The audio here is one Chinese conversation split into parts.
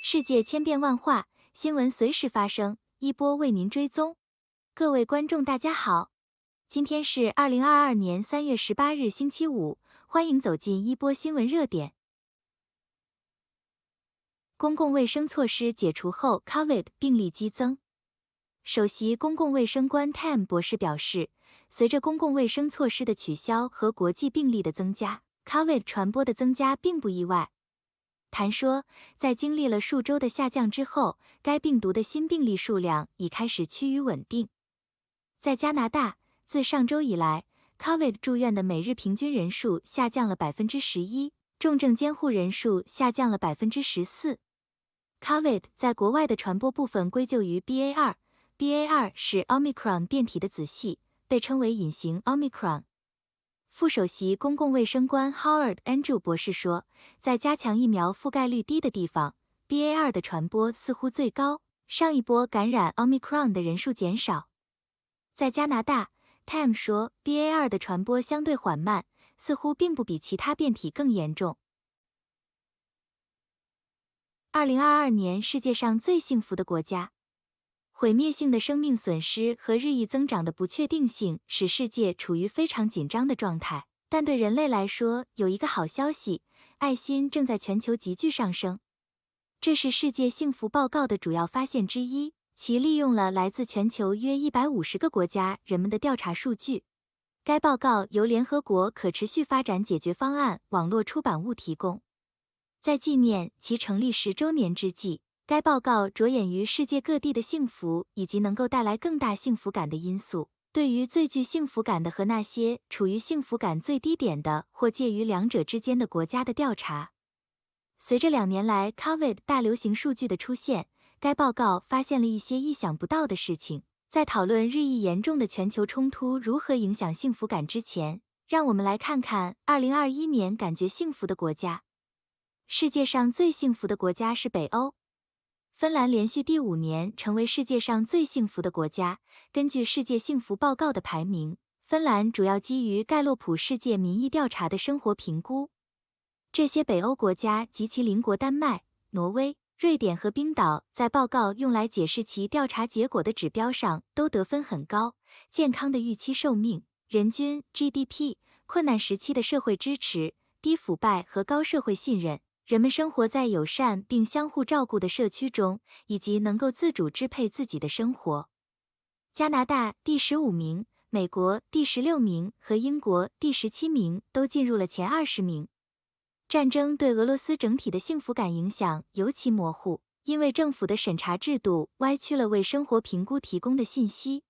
世界千变万化，新闻随时发生，一波为您追踪。各位观众大家好，今天是2022年3月18日星期五，欢迎走进一波新闻热点。公共卫生措施解除后 ，COVID 病例激增。首席公共卫生官 Tam 博士表示，随着公共卫生措施的取消和国际病例的增加 ，COVID 传播的增加并不意外。谭说，在经历了数周的下降之后，该病毒的新病例数量已开始趋于稳定。在加拿大，自上周以来 ，COVID 住院的每日平均人数下降了11%，重症监护人数下降了14%。COVID 在国外的传播部分归咎于 BA.2，BA.2 是 Omicron 变体的子系，被称为隐形 Omicron。副首席公共卫生官 Howard Andrew 博士说，在加强疫苗覆盖率低的地方 ，BA.2 的传播似乎最高，上一波感染 Omicron 的人数减少。在加拿大 ，Tam 说 BA.2 的传播相对缓慢，似乎并不比其他变体更严重。2022年世界上最幸福的国家。毁灭性的生命损失和日益增长的不确定性使世界处于非常紧张的状态，但对人类来说有一个好消息，爱心正在全球急剧上升。这是世界幸福报告的主要发现之一，其利用了来自全球约150个国家人们的调查数据。该报告由联合国可持续发展解决方案网络出版物提供。在纪念其成立10周年之际，该报告着眼于世界各地的幸福以及能够带来更大幸福感的因素，对于最具幸福感的和那些处于幸福感最低点的或介于两者之间的国家的调查。随着2年来 COVID 大流行数据的出现，该报告发现了一些意想不到的事情。在讨论日益严重的全球冲突如何影响幸福感之前，让我们来看看2021年感觉幸福的国家。世界上最幸福的国家是北欧。芬兰连续第5年成为世界上最幸福的国家。根据世界幸福报告的排名，芬兰主要基于盖洛普世界民意调查的生活评估。这些北欧国家及其邻国丹麦、挪威、瑞典和冰岛在报告用来解释其调查结果的指标上都得分很高，健康的预期寿命、人均 GDP、困难时期的社会支持、低腐败和高社会信任。人们生活在友善并相互照顾的社区中，以及能够自主支配自己的生活。加拿大第15名、美国第16名和英国第17名都进入了前20名。战争对俄罗斯整体的幸福感影响尤其模糊，因为政府的审查制度歪曲了为生活评估提供的信息。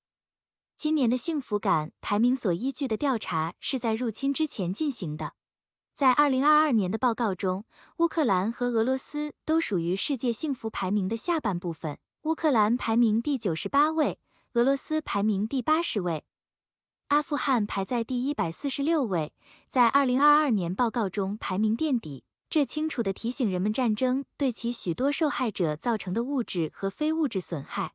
今年的幸福感排名所依据的调查是在入侵之前进行的。在2022年的报告中，乌克兰和俄罗斯都属于世界幸福排名的下半部分，乌克兰排名第98位，俄罗斯排名第80位。阿富汗排在第146位，在2022年报告中排名垫底，这清楚地提醒人们战争对其许多受害者造成的物质和非物质损害。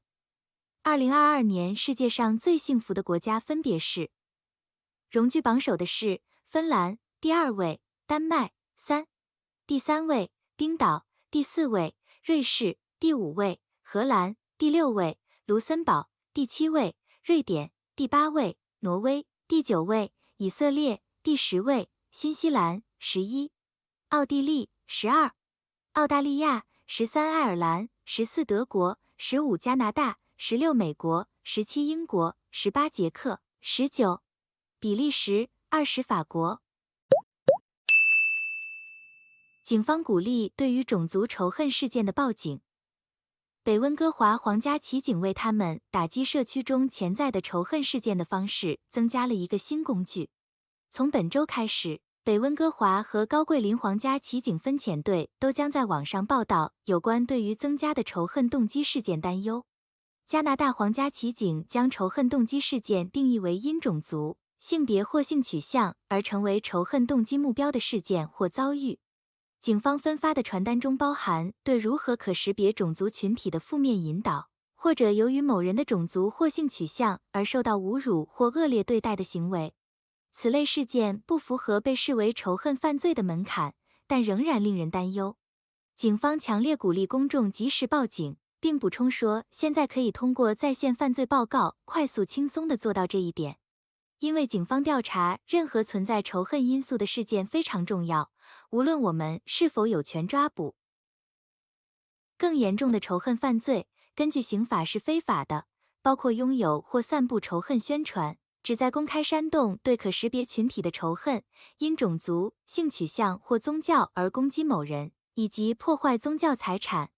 2022年世界上最幸福的国家分别是：荣居榜首的是芬兰，第2位。丹麦第3位，冰岛第4位，瑞士第5位，荷兰第6位，卢森堡第7位，瑞典第8位，挪威第9位，以色列第10位，新西兰11，奥地利12，澳大利亚13，爱尔兰14，德国15，加拿大16，美国17，英国18，捷克19，比利时20，法国。警方鼓励对于种族仇恨事件的报警。北温哥华皇家骑警为他们打击社区中潜在的仇恨事件的方式增加了一个新工具。从本周开始，北温哥华和高桂林皇家骑警分遣队都将在网上报道有关对于增加的仇恨动机事件担忧。加拿大皇家骑警将仇恨动机事件定义为因种族、性别或性取向而成为仇恨动机目标的事件或遭遇。警方分发的传单中包含对如何可识别种族群体的负面引导，或者由于某人的种族或性取向而受到侮辱或恶劣对待的行为。此类事件不符合被视为仇恨犯罪的门槛，但仍然令人担忧。警方强烈鼓励公众及时报警，并补充说，现在可以通过在线犯罪报告快速轻松地做到这一点。因为警方调查任何存在仇恨因素的事件非常重要，无论我们是否有权抓捕。更严重的仇恨犯罪，根据刑法是非法的，包括拥有或散布仇恨宣传，旨在公开煽动对可识别群体的仇恨，因种族、性取向或宗教而攻击某人，以及破坏宗教财产。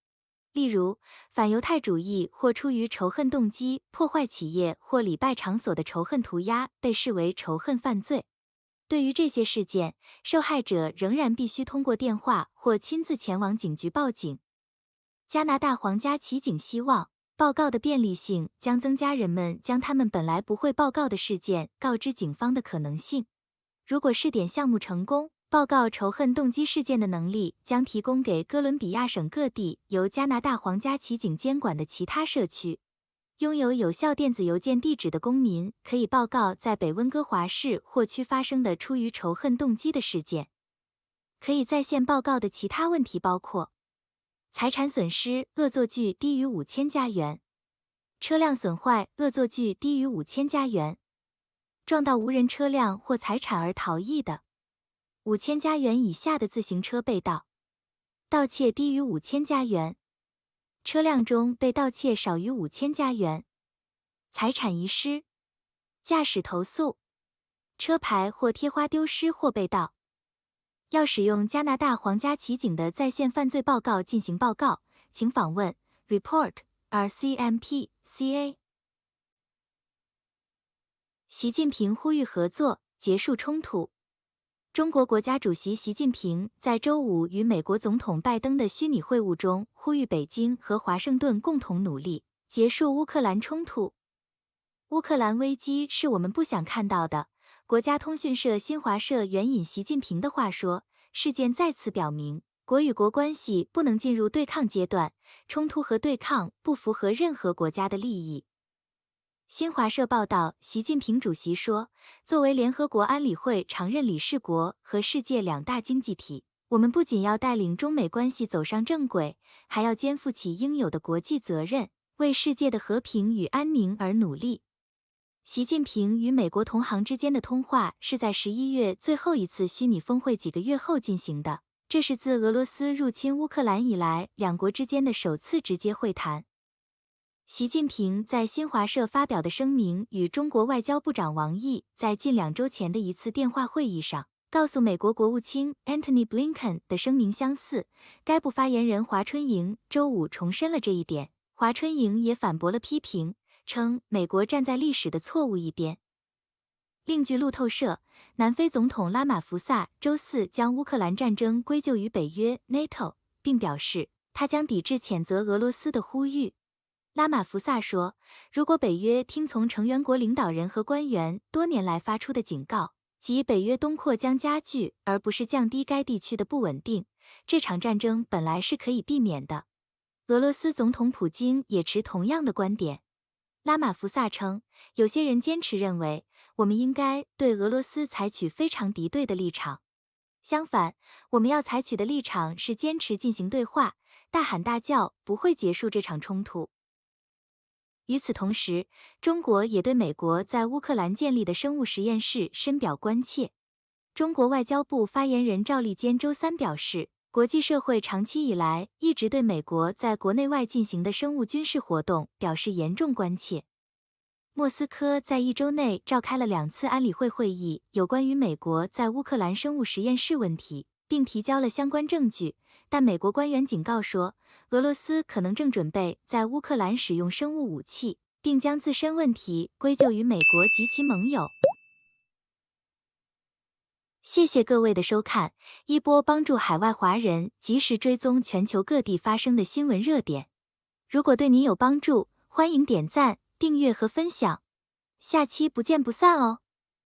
例如，反犹太主义或出于仇恨动机破坏企业或礼拜场所的仇恨涂鸦被视为仇恨犯罪。对于这些事件，受害者仍然必须通过电话或亲自前往警局报警。加拿大皇家骑警希望，报告的便利性将增加人们将他们本来不会报告的事件告知警方的可能性。如果试点项目成功，报告仇恨动机事件的能力将提供给哥伦比亚省各地由加拿大皇家骑警监管的其他社区。拥有有效电子邮件地址的公民可以报告在北温哥华市或区发生的出于仇恨动机的事件。可以在线报告的其他问题包括财产损失恶作剧低于5000加元，车辆损坏恶作剧低于5000加元，撞到无人车辆或财产而逃逸的，5000加元以下的自行车被盗，盗窃低于5000加元，车辆中被盗窃少于5000加元，财产遗失，驾驶投诉，车牌或贴花丢失或被盗。要使用加拿大皇家骑警的在线犯罪报告进行报告，请访问 report.rcmp.ca。习近平呼吁合作，结束冲突。中国国家主席习近平在周五与美国总统拜登的虚拟会晤中，呼吁北京和华盛顿共同努力，结束乌克兰冲突。乌克兰危机是我们不想看到的。国家通讯社新华社援引习近平的话说，事件再次表明，国与国关系不能进入对抗阶段，冲突和对抗不符合任何国家的利益。新华社报道，习近平主席说，作为联合国安理会常任理事国和世界2大经济体，我们不仅要带领中美关系走上正轨，还要肩负起应有的国际责任，为世界的和平与安宁而努力。习近平与美国同行之间的通话是在11月最后一次虚拟峰会几个月后进行的，这是自俄罗斯入侵乌克兰以来两国之间的首次直接会谈。习近平在新华社发表的声明与中国外交部长王毅在近2周前的一次电话会议上告诉美国国务卿 Antony Blinken 的声明相似。该部发言人华春莹周五重申了这一点，华春莹也反驳了批评，称美国站在历史的错误一边。另据路透社，南非总统拉马福萨周四将乌克兰战争归咎于北约 NATO， 并表示他将抵制谴责俄罗斯的呼吁。拉马福萨说，如果北约听从成员国领导人和官员多年来发出的警告，即北约东扩将加剧而不是降低该地区的不稳定，这场战争本来是可以避免的。俄罗斯总统普京也持同样的观点。拉马福萨称，有些人坚持认为，我们应该对俄罗斯采取非常敌对的立场。相反，我们要采取的立场是坚持进行对话，大喊大叫不会结束这场冲突。与此同时，中国也对美国在乌克兰建立的生物实验室深表关切。中国外交部发言人赵立坚周三表示，国际社会长期以来一直对美国在国内外进行的生物军事活动表示严重关切。莫斯科在1周内召开了2次安理会会议，有关于美国在乌克兰生物实验室问题，并提交了相关证据，但美国官员警告说，俄罗斯可能正准备在乌克兰使用生物武器，并将自身问题归咎于美国及其盟友。谢谢各位的收看，一波帮助海外华人及时追踪全球各地发生的新闻热点。如果对您有帮助，欢迎点赞、订阅和分享。下期不见不散哦。